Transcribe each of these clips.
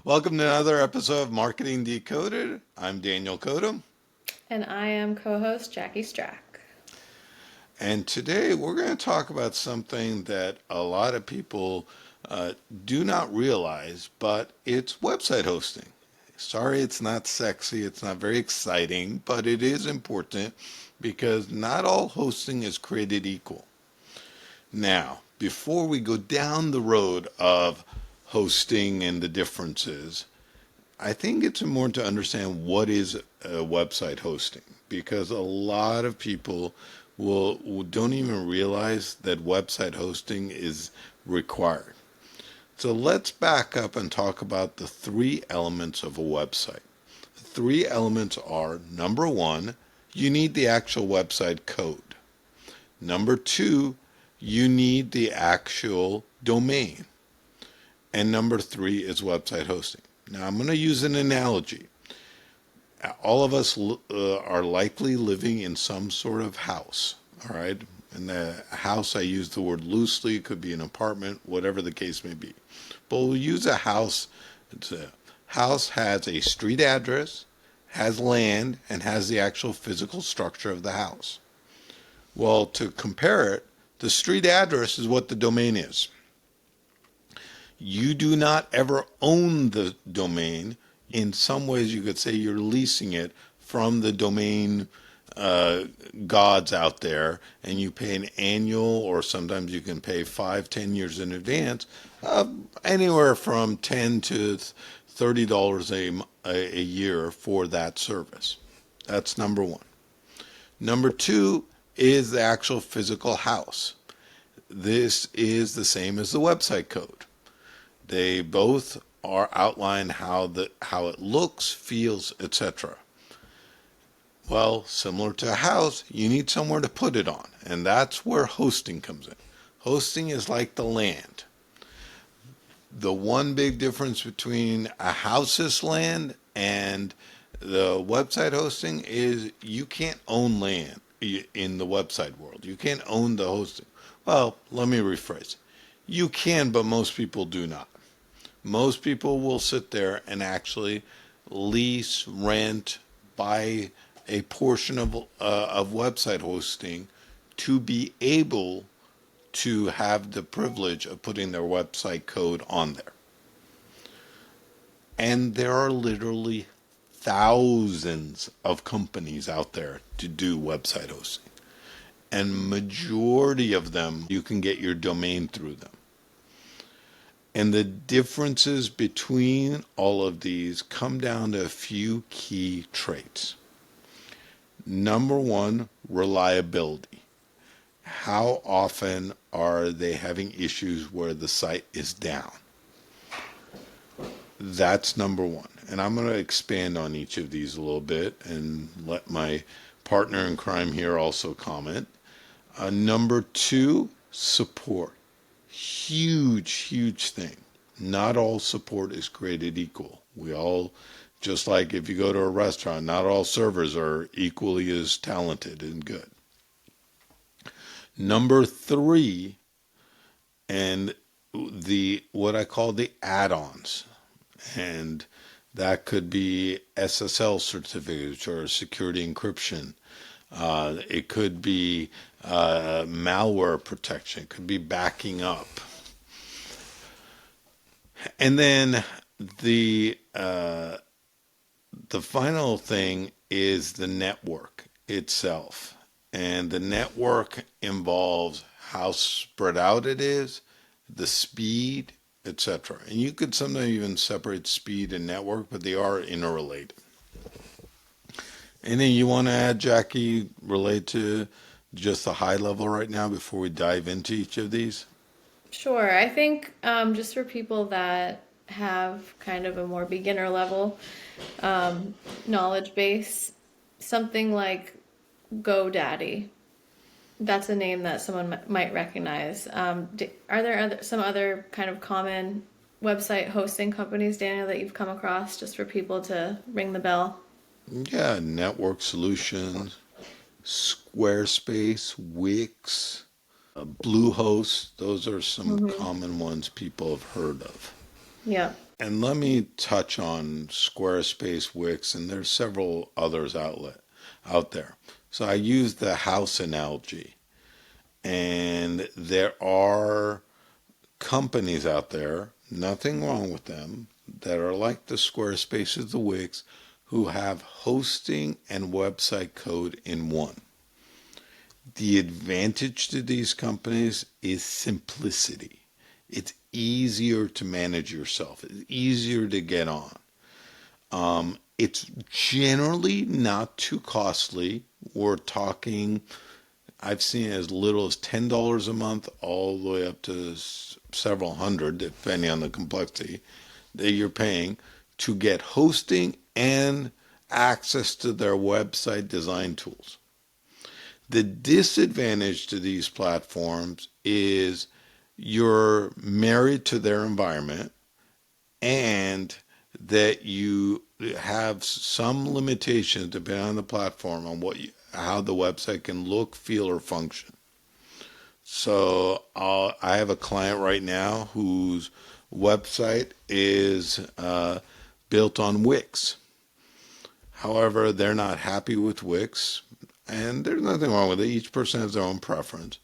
Welcome to another episode of Marketing Decoded. I'm Daniel Kodum, And I am co host Jackie Strack. and today we're going to talk about something that a lot of people uh, do not realize, but it's website hosting. Sorry, it's not sexy, it's not very exciting, but it is important because not all hosting is created equal. Now, before we go down the road of hosting and the differences, I think it's important to understand what is website hosting because a lot of people will don't even realize that website hosting is required. So let's back up and talk about the three elements of a website. The three elements are number one, you need the actual website code. Number two, you need the actual domain. And number three is website hosting. Now, I'm going to use an analogy. All of us are likely living in some sort of house, all right? And the house, I use the word loosely, it could be an apartment, whatever the case may be. But we'll use a house. A house has a street address, has land, and has the actual physical structure of the house. Well, to compare it, the street address is what the domain is. You do not ever own the domain. In some ways, you could say you're leasing it from the domain uh, gods out there, and you pay an annual, or sometimes you can pay 5, 10 years in advance, anywhere from $10 to $30 a year for that service. That's number one. Number two is the actual physical house. This is the same as the website code. They both are outlined how it looks, feels, etc. Well, similar to a house, you need somewhere to put it on, and that's where hosting comes in. Hosting is like the land. The one big difference between a house's land and the website hosting is you can't own land in the website world. You can't own the hosting. Well, let me rephrase. You can, but most people do not. Most people will sit there and actually lease, rent, buy a portion of website hosting to be able to have the privilege of putting their website code on there. And there are literally thousands of companies out there to do website hosting. And majority of them, you can get your domain through them. And the differences between all of these come down to a few key traits. Number one, reliability. How often are they having issues where the site is down? That's number one. And I'm going to expand on each of these a little bit and let my partner in crime here also comment. Number two, support. Huge, huge thing. Not all support is created equal. We all, just like if you go to a restaurant, not all servers are equally as talented and good. Number three, and the what I call the add-ons, and that could be SSL certificates or security encryption. It could be malware protection. It could be backing up. And then the uh, the final thing is the network itself. And the network involves how spread out it is, the speed, etc. And you could sometimes even separate speed and network, but they are interrelated. Anything you want to add, Jackie, relate to just the high level right now before we dive into each of these? Sure, I think just for people that have kind of a more beginner level knowledge base, something like GoDaddy, that's a name that someone might recognize. Are there some other kind of common website hosting companies, Daniel, that you've come across just for people to ring the bell? Yeah, network solutions, Squarespace, Wix, Bluehost. Those are some Mm-hmm. common ones people have heard of. Yeah. And let me touch on Squarespace, Wix, and there's several others out there. So I use the house analogy, and there are companies out there, nothing wrong with them, that are like the Squarespaces, the Wix, who have hosting and website code in one. The advantage to these companies is simplicity. It's easier to manage yourself. It's easier to get on. It's generally not too costly. We're talking, I've seen as little as $10 a month, all the way up to several hundred, depending on the complexity that you're paying to get hosting and access to their website design tools. The disadvantage to these platforms is you're married to their environment and that you have some limitations depending on the platform on how the website can look, feel, or function. So I have a client right now whose website is built on Wix. However, they're not happy with Wix, and there's nothing wrong with it. Each person has their own preference,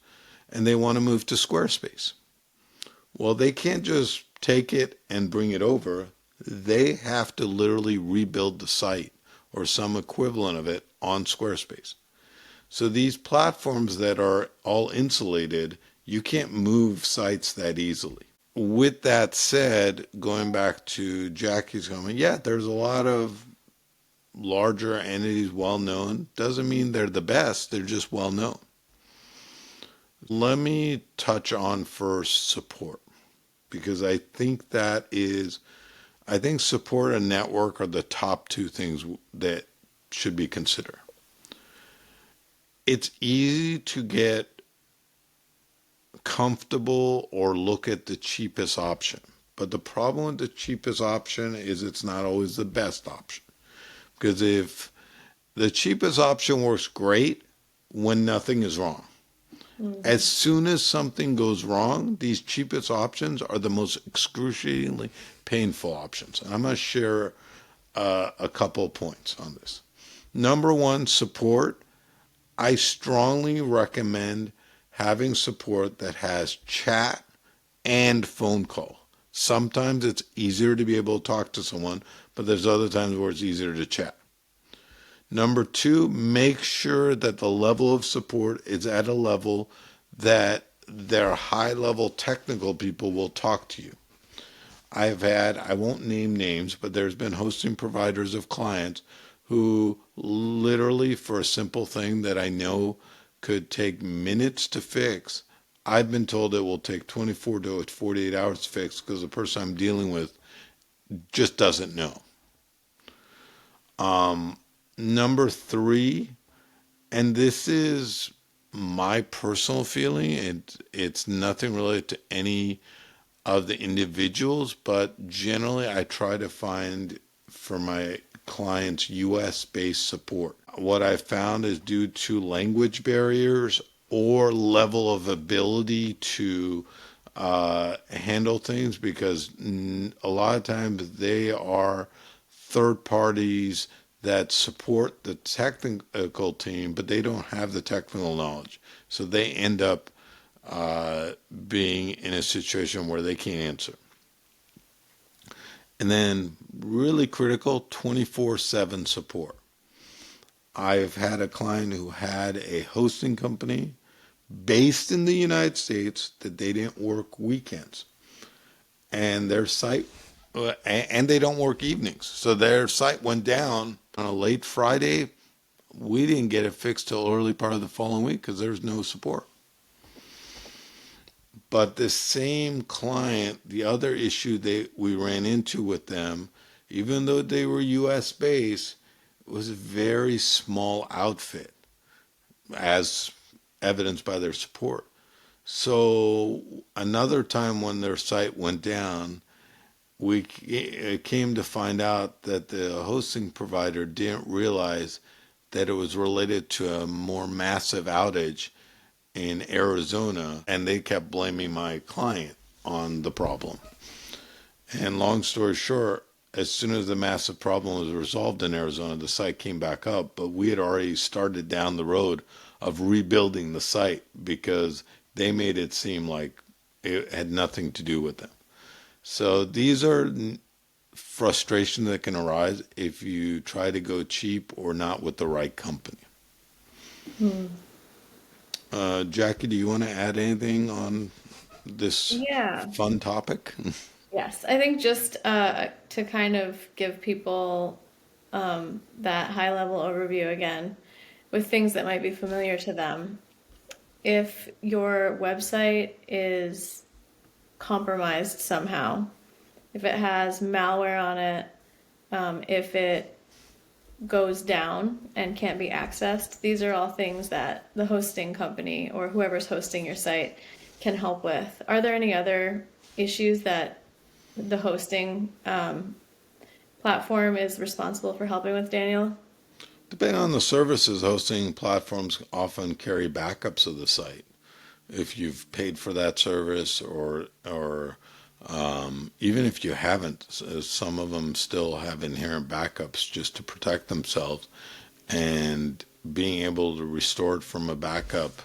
and they want to move to Squarespace. Well, they can't just take it and bring it over. They have to literally rebuild the site or some equivalent of it on Squarespace. So these platforms that are all insulated, you can't move sites that easily. With that said, going back to Jackie's comment, yeah, there's a lot of larger entities well known. Doesn't mean they're the best, they're just well known. Let me touch on first support, because I think support and network are the top two things that should be considered. It's easy to get comfortable or look at the cheapest option. But the problem with the cheapest option is it's not always the best option. Because if the cheapest option works great when nothing is wrong. As soon as something goes wrong, these cheapest options are the most excruciatingly painful options. And I'm going to share a couple of points on this. Number one, support. I strongly recommend having support that has chat and phone call. Sometimes it's easier to be able to talk to someone, but there's other times where it's easier to chat. Number two, make sure that the level of support is at a level that their high-level technical people will talk to you. I won't name names, but there's been hosting providers of clients who literally, for a simple thing that I know could take minutes to fix, I've been told it will take 24 to 48 hours to fix because the person I'm dealing with just doesn't know. Number three, and this is my personal feeling, it's nothing related to any of the individuals, but generally I try to find for my clients US-based support. What I found is due to language barriers or level of ability to handle things, because a lot of times they are third parties that support the technical team, but they don't have the technical knowledge. So they end up being in a situation where they can't answer. And then really critical, 24/7 support. I've had a client who had a hosting company based in the United States that they didn't work weekends. And their site, and they don't work evenings. So their site went down on a late Friday. We didn't get it fixed till early part of the following week because there's no support. But the same client, the other issue we ran into with them, even though they were US based, was a very small outfit, as evidenced by their support. So another time when their site went down, we came to find out that the hosting provider didn't realize that it was related to a more massive outage in Arizona, and they kept blaming my client on the problem. And long story short, as soon as the massive problem was resolved in Arizona, the site came back up. But we had already started down the road of rebuilding the site because they made it seem like it had nothing to do with them. So these are frustrations that can arise if you try to go cheap or not with the right company. Hmm. Jackie, do you want to add anything on this Yeah. fun topic? Yes. I think just to kind of give people that high level overview again with things that might be familiar to them. If your website is compromised somehow, if it has malware on it, if it goes down and can't be accessed, these are all things that the hosting company or whoever's hosting your site can help with. Are there any other issues that the hosting platform is responsible for helping with, Daniel? Depending on the services, hosting platforms often carry backups of the site. If you've paid for that service, or even if you haven't, some of them still have inherent backups just to protect themselves. And being able to restore it from a backup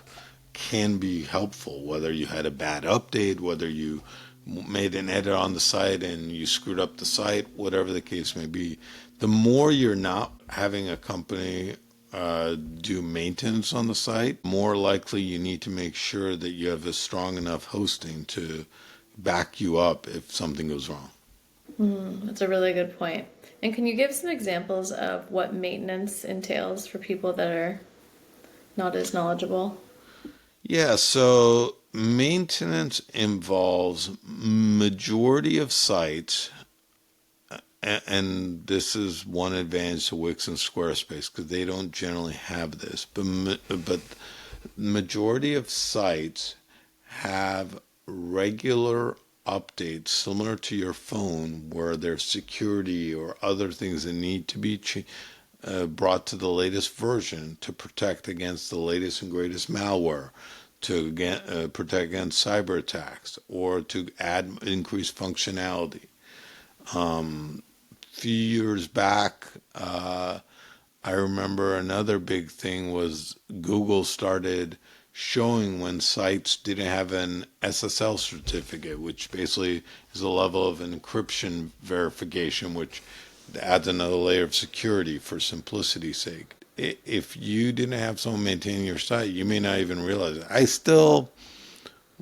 can be helpful, whether you had a bad update, whether you made an edit on the site and you screwed up the site, whatever the case may be. The more you're not having a company do maintenance on the site, more likely you need to make sure that you have a strong enough hosting to back you up if something goes wrong. That's a really good point. And can you give some examples of what maintenance entails for people that are not as knowledgeable? Yeah, so maintenance involves majority of sites, and this is one advantage to Wix and Squarespace because they don't generally have this, but majority of sites have regular updates similar to your phone where there's security or other things that need to be brought to the latest version to protect against the latest and greatest malware, to protect against cyber attacks, or to add increased functionality. Few years back, I remember another big thing was Google started showing when sites didn't have an SSL certificate, which basically is a level of encryption verification, which adds another layer of security for simplicity's sake. If you didn't have someone maintaining your site, you may not even realize it.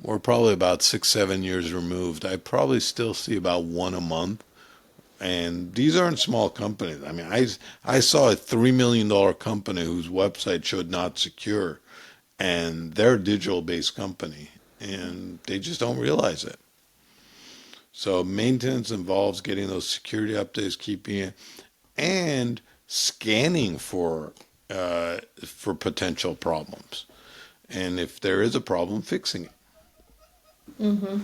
We're probably about 6, 7 years removed. I probably still see about one a month, and these aren't small companies. I mean, I saw a $3 million company whose website showed not secure, and they're a digital based company, and they just don't realize it. So maintenance involves getting those security updates, keeping it, and scanning for potential problems. And if there is a problem, fixing it. Mm-hmm.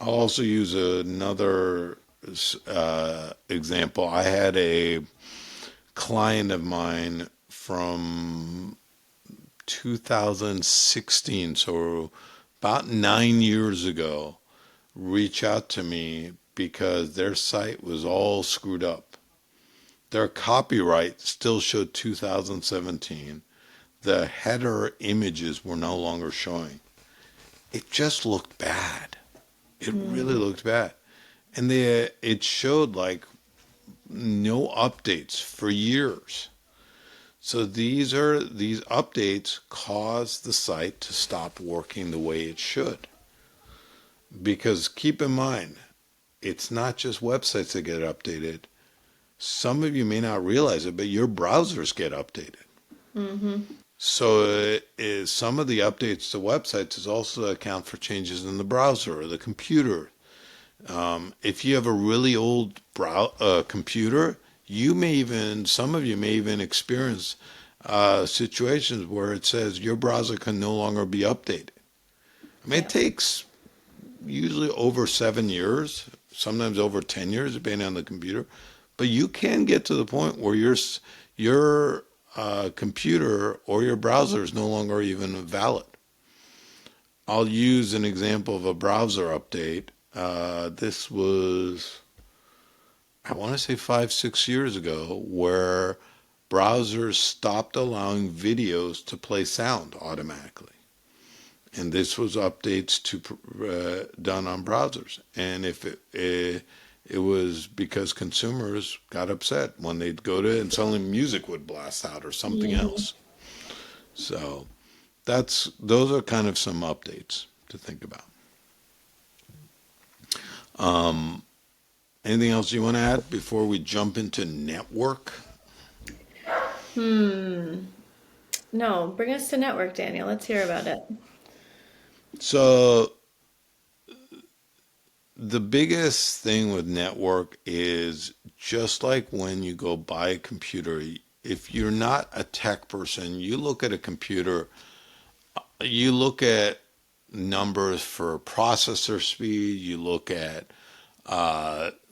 I'll also use another example. I had a client of mine from 2016, so about 9 years ago, reach out to me because their site was all screwed up. Their copyright still showed 2017. The header images were no longer showing. It just looked bad. It really Mm. looked bad. And it showed like no updates for years. So these updates cause the site to stop working the way it should. Because keep in mind, it's not just websites that get updated. Some of you may not realize it, but your browsers get updated. Mm-hmm. So some of the updates to websites is also to account for changes in the browser or the computer. If you have a really old computer, some of you may even experience situations where it says your browser can no longer be updated. I mean, it Yeah. takes usually over 7 years, sometimes over 10 years, depending on the computer. But you can get to the point where your computer or your browser is no longer even valid. I'll use an example of a browser update. This was, I want to say 5, 6 years ago, where browsers stopped allowing videos to play sound automatically. And this was updates done on browsers. And if it was because consumers got upset when they'd go to it and suddenly music would blast out or something Mhm. else. So those are kind of some updates to think about. Um, Anything else you want to add before we jump into network? Hmm. No, bring us to network, Daniel. Let's hear about it. So the biggest thing with network is just like when you go buy a computer, if you're not a tech person, you look at a computer, you look at numbers for processor speed, you look at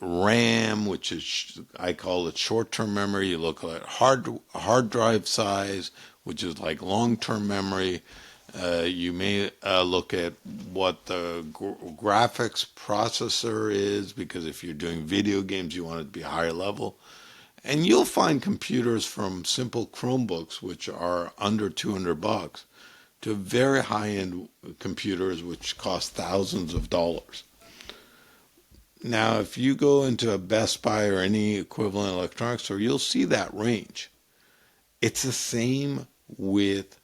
RAM, which is I call it short-term memory. You look at hard drive size, which is like long-term memory. You may look at what the graphics processor is, because if you're doing video games, you want it to be higher level. And you'll find computers from simple Chromebooks, which are under $200, to very high-end computers, which cost thousands of dollars. Now, if you go into a Best Buy or any equivalent electronics store, you'll see that range. It's the same with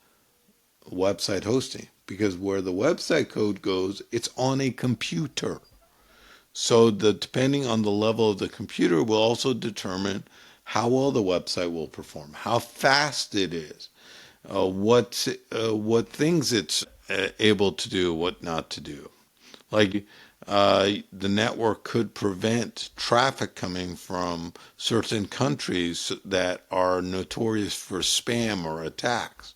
website hosting, because where the website code goes, it's on a computer. So depending on the level of the computer will also determine how well the website will perform, how fast it is, what things it's able to do, what not to do. Like the network could prevent traffic coming from certain countries that are notorious for spam or attacks.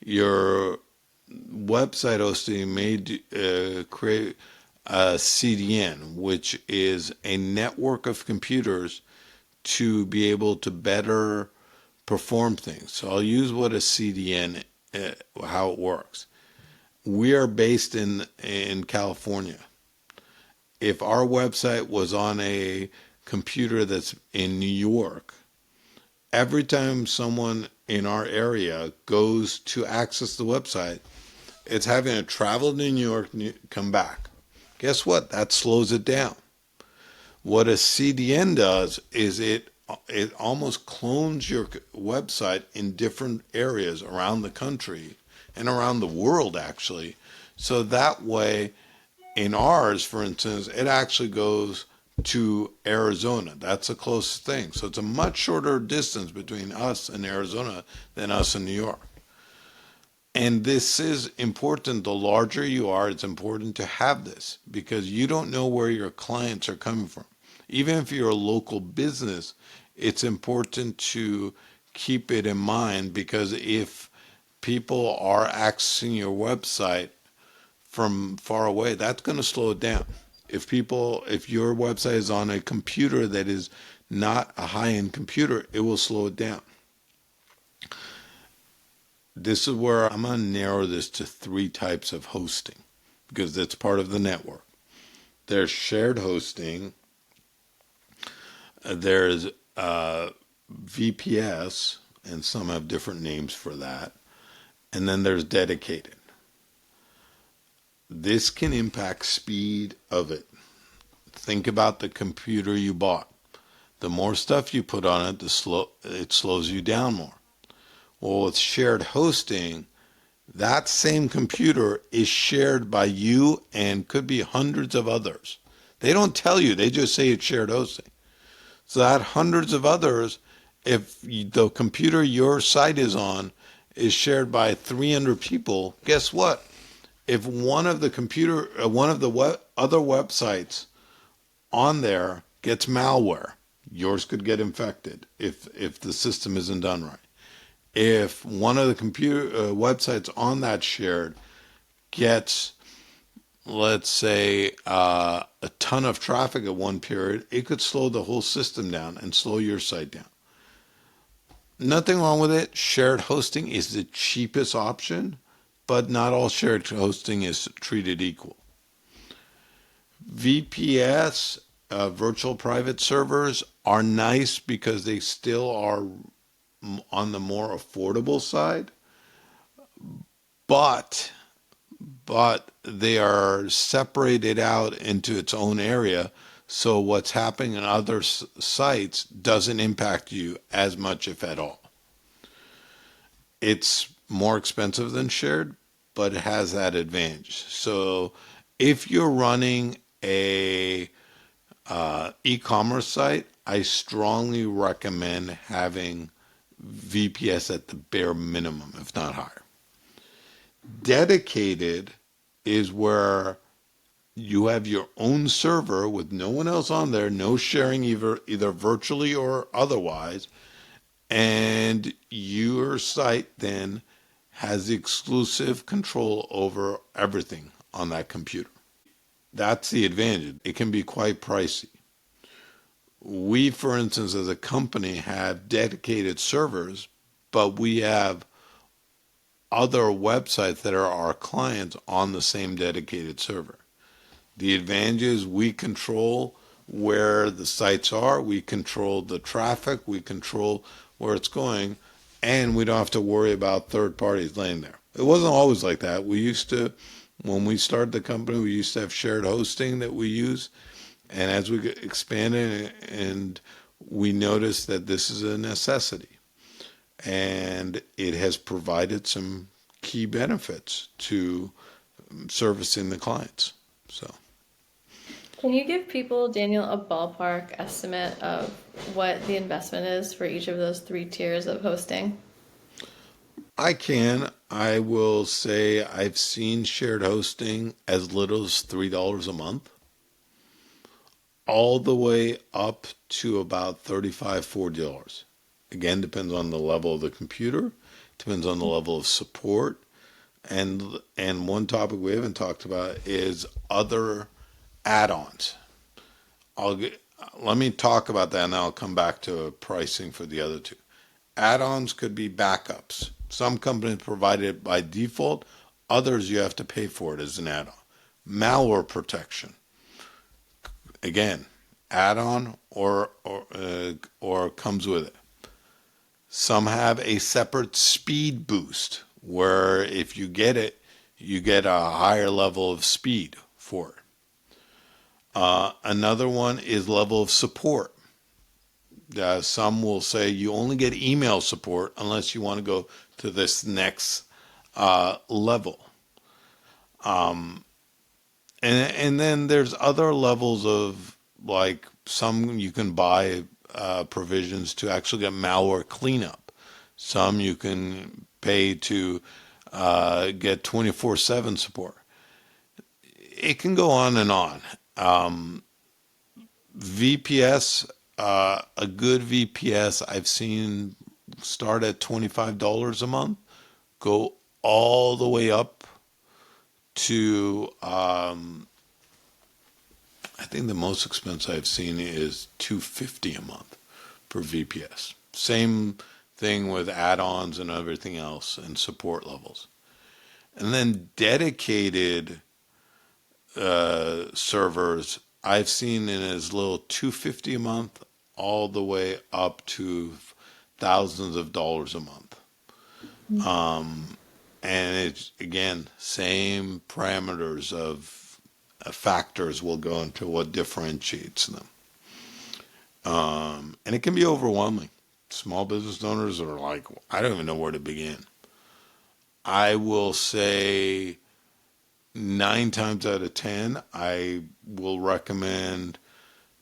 Your website hosting may create a CDN, which is a network of computers to be able to better perform things. So I'll use what a CDN, how it works. We are based in California. If our website was on a computer that's in New York, every time someone in our area goes to access the website, it's having to travel to New York, come back. Guess what? That slows it down. What a CDN does is it almost clones your website in different areas around the country and around the world, actually. So that way, in ours, for instance, it actually goes to Arizona. That's the closest thing. So it's a much shorter distance between us and Arizona than us and New York. And this is important. The larger you are, it's important to have this, because you don't know where your clients are coming from. Even if you're a local business, it's important to keep it in mind, because if people are accessing your website from far away, that's going to slow it down. If your website is on a computer that is not a high-end computer, it will slow it down. This is where I'm going to narrow this to three types of hosting, because that's part of the network. There's shared hosting, there's VPS, and some have different names for that, and then there's dedicated. This can impact speed of it. Think about the computer you bought. The more stuff you put on it, it slows you down more. Well, with shared hosting, that same computer is shared by you and could be hundreds of others. They don't tell you, they just say it's shared hosting. So that hundreds of others, if the computer your site is on is shared by 300 people, guess what? If one of the other websites on there gets malware, yours could get infected if the system isn't done right. If one of the computer websites on that shared gets, let's say, a ton of traffic at one period, it could slow the whole system down and slow your site down. Nothing wrong with it. Shared hosting is the cheapest option, but not all shared hosting is treated equal. VPS, virtual private servers, are nice because they still are on the more affordable side, but they are separated out into its own area. So what's happening in other sites doesn't impact you as much, if at all. It's more expensive than shared, but it has that advantage. So if you're running a e-commerce site, I strongly recommend having VPS at the bare minimum, if not higher. Dedicated is where you have your own server with no one else on there, no sharing either virtually or otherwise, and your site then has exclusive control over everything on that computer. That's the advantage. It can be quite pricey. We, for instance, as a company, have dedicated servers, but we have other websites that are our clients on the same dedicated server. The advantage is we control where the sites are, we control the traffic, we control where it's going, and we don't have to worry about third parties laying there. It wasn't always like that. We used to, when we started the company, we used to have shared hosting that we use. And as we expanded and we noticed that this is a necessity, and it has provided some key benefits to servicing the clients. So Can you give people, Daniel, a ballpark estimate of what the investment is for each of those three tiers of hosting? I will say I've seen shared hosting as little as $3 a month, all the way up to about $35, $40. Again, depends on the level of the computer, depends on the level of support. And one topic we haven't talked about is other add-ons. I'll get, Let me talk about that and I'll come back to pricing for the other two. Add-ons could be backups. Some companies provide it by default, others you have to pay for it as an add-on. Malware protection. Again, add-on or comes with it. Some have a separate speed boost where if you get it, you get a higher level of speed for it. Another one is level of support. Some will say you only get email support unless you want to go to this next level. And then there's other levels of, like, some you can buy provisions to actually get malware cleanup. Some you can pay to get 24/7 support. It can go on and on. VPS, a good VPS I've seen start at $25 a month, go all the way up to, I think the most expensive I've seen is $250 a month per VPS. Same thing with add-ons and everything else and support levels. And then dedicated servers I've seen in as little $250 a month all the way up to thousands of dollars a month. And it's, again, same parameters of factors will go into what differentiates them. And it can be overwhelming. Small business owners are like, I don't even know where to begin. I will say 9 times out of 10, I will recommend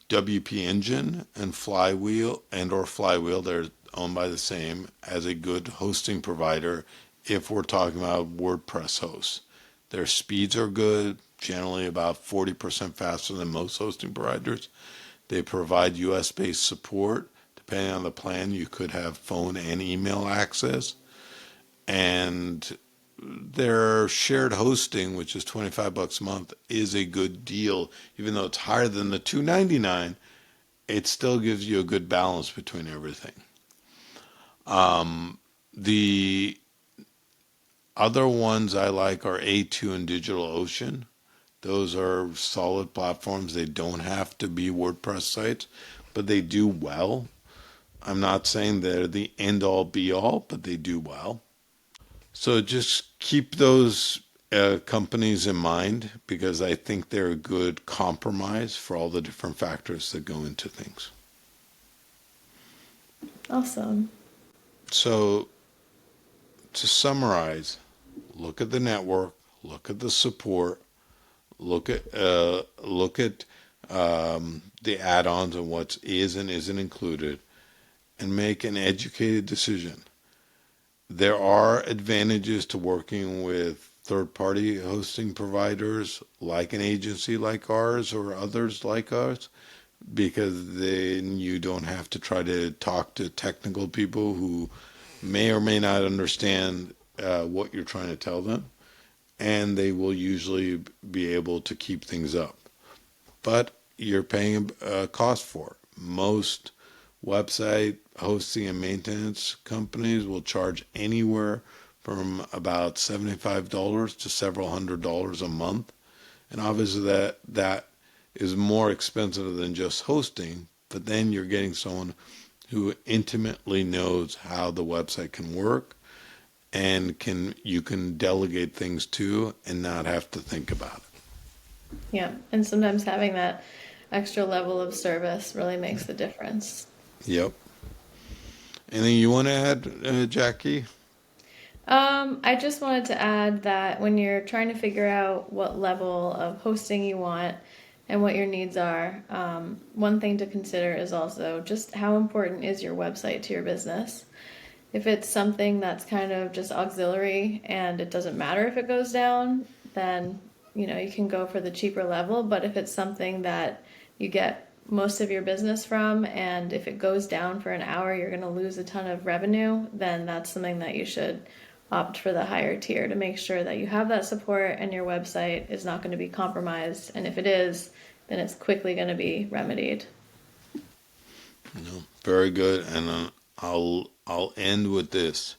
WP Engine and Flywheel or Flywheel. They're owned by the same, as a good hosting provider if we're talking about WordPress hosts. Their speeds are good, generally about 40% faster than most hosting providers. They provide US-based support. Depending on the plan, you could have phone and email access. And their shared hosting, which is $25 a month, is a good deal. Even though it's higher than the $299, it still gives you a good balance between everything. The other ones I like are A2 and DigitalOcean. Those are solid platforms. They don't have to be WordPress sites, but they do well. I'm not saying they're the end all be all, but they do well. So just keep those companies in mind because I think they're a good compromise for all the different factors that go into things. Awesome. So to summarize, look at the network, look at the support, look at the add-ons and what is and isn't included, and make an educated decision. There are advantages to working with third-party hosting providers like an agency like ours or others like ours because then you don't have to try to talk to technical people who may or may not understand what you're trying to tell them, and they will usually be able to keep things up. But you're paying a cost for it. Most website hosting and maintenance companies will charge anywhere from about $75 to several $100s a month. And obviously that is more expensive than just hosting, but then you're getting someone who intimately knows how the website can work and you can delegate things to and not have to think about it. Yeah, and sometimes having that extra level of service really makes the difference. Yep. Anything you want to add, Jackie? I just wanted to add that when you're trying to figure out what level of hosting you want and what your needs are, one thing to consider is also just how important is your website to your business. If it's something that's kind of just auxiliary and it doesn't matter if it goes down, then you can go for the cheaper level. But if it's something that you get most of your business from, and if it goes down for an hour, you're going to lose a ton of revenue, then that's something that you should opt for the higher tier to make sure that you have that support and your website is not going to be compromised. And if it is, then it's quickly going to be remedied. No, very good. And I'll end with this.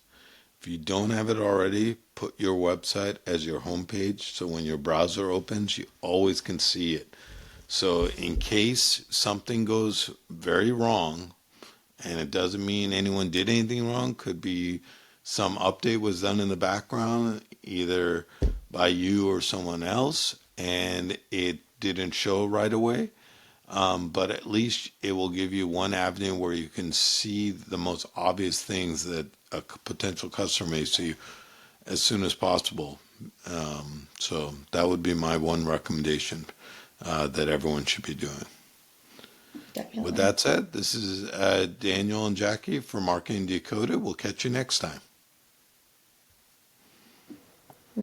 If you don't have it already, put your website as your homepage so when your browser opens, you always can see it. So in case something goes very wrong, and it doesn't mean anyone did anything wrong, could be some update was done in the background, either by you or someone else, and it didn't show right away. But at least it will give you one avenue where you can see the most obvious things that a potential customer may see as soon as possible. So that would be my one recommendation that everyone should be doing. With Definitely. that said, this is Daniel and Jackie for Marketing Decoded. We'll catch you next time.